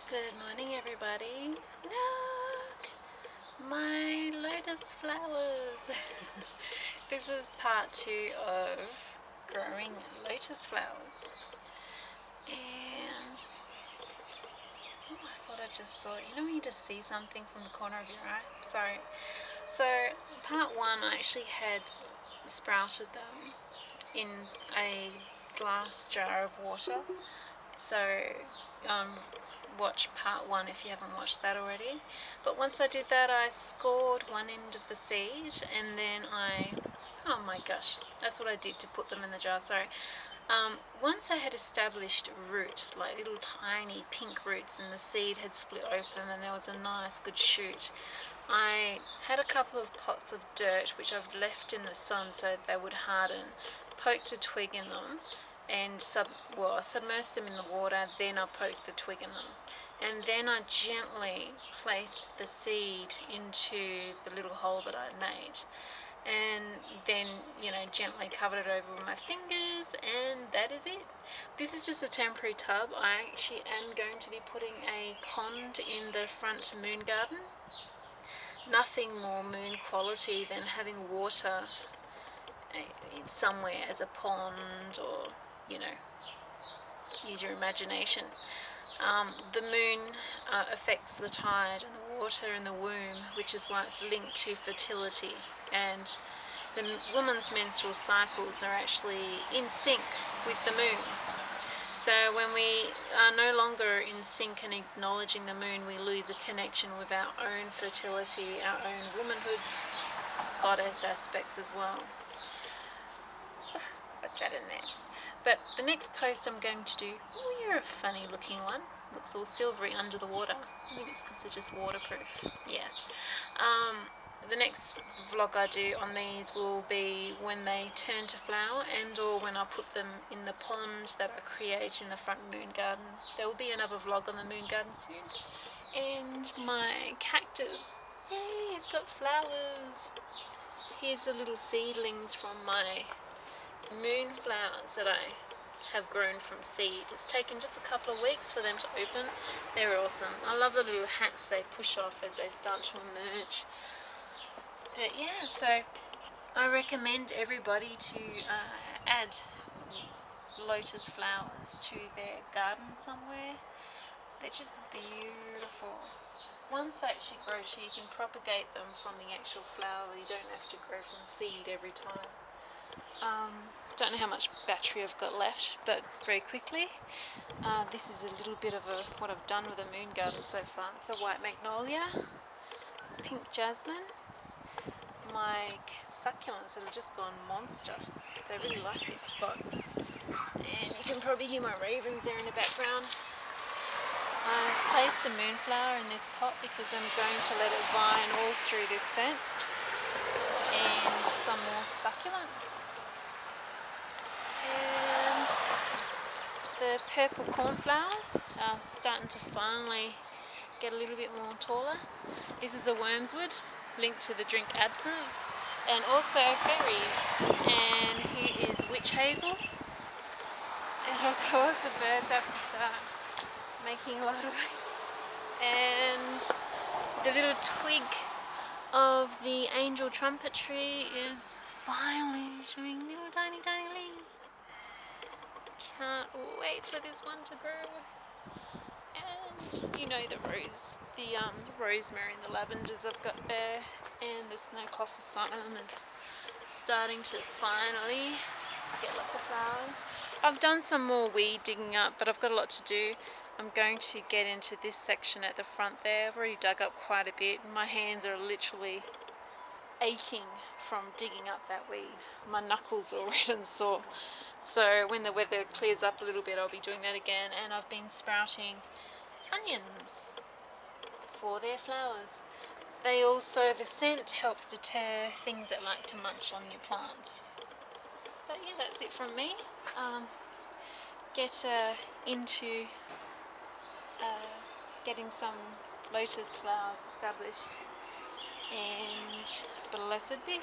Good morning, everybody. Look, my lotus flowers. This is part 2 of growing lotus flowers. And I thought I just saw it. You know when you just see something from the corner of your eye? Sorry. So part 1, I actually had sprouted them in a glass jar of water. So watch part 1 if you haven't watched that already. But once I did that, I scored one end of the seed, and then oh my gosh, that's what I did to put them in the jar. Sorry. Once I had established root, like little tiny pink roots, and the seed had split open and there was a nice good shoot, I had a couple of pots of dirt which I've left in the sun so they would harden, poked a twig in them, and I submersed them in the water. Then I poked the twig in them, and then I gently placed the seed into the little hole that I made, and then gently covered it over with my fingers, and that is it. This is just a temporary tub. I actually am going to be putting a pond in the front moon garden. Nothing more moon quality than having water somewhere as a pond, or use your imagination. The moon affects the tide and the water in the womb, which is why it's linked to fertility, and the woman's menstrual cycles are actually in sync with the moon. So when we are no longer in sync and acknowledging the moon, we lose a connection with our own fertility, our own womanhood, goddess aspects as well. What's that in there? But the next post I'm going to do, oh, you're a funny looking one. Looks all silvery under the water. I think it's because they're just waterproof. Yeah. The next vlog I do on these will be when they turn to flower, and or when I put them in the pond that I create in the front moon garden. There will be another vlog on the moon garden soon. And my cactus, yay, it's got flowers. Here's the little seedlings from my moon flowers that I have grown from seed. It's taken just a couple of weeks for them to open. They're awesome. I love the little hats they push off as they start to emerge. But yeah, so I recommend everybody to add lotus flowers to their garden somewhere. They're just beautiful. Once they actually grow too, you can propagate them from the actual flower. You don't have to grow from seed every time. Don't know how much battery I've got left, but very quickly, this is a little bit of what I've done with the moon garden so far. It's a white magnolia, pink jasmine, my succulents that have just gone monster. They really like this spot, and you can probably hear my ravens there in the background. I've placed a moonflower in this pot because I'm going to let it vine all through this fence, and some more succulents. And the purple cornflowers are starting to finally get a little bit more taller. This is a wormswood linked to the drink absinthe, and also berries. And here is witch hazel. And of course the birds have to start making a lot of noise. And the little twig of the angel trumpet tree is finally showing little tiny leaves. Can't wait for this one to grow. And the rosemary and the lavenders I've got there, and the snow-cloth asylum is starting to finally get lots of flowers. I've done some more weed digging up, but I've got a lot to do. I'm going to get into this section at the front there. I've already dug up quite a bit. My hands are literally aching from digging up that weed. My knuckles are red and sore. So when the weather clears up a little bit, I'll be doing that again. And I've been sprouting onions for their flowers. The scent helps deter things that like to munch on your plants. But yeah, that's it from me. Get into getting some lotus flowers established, and blessed be.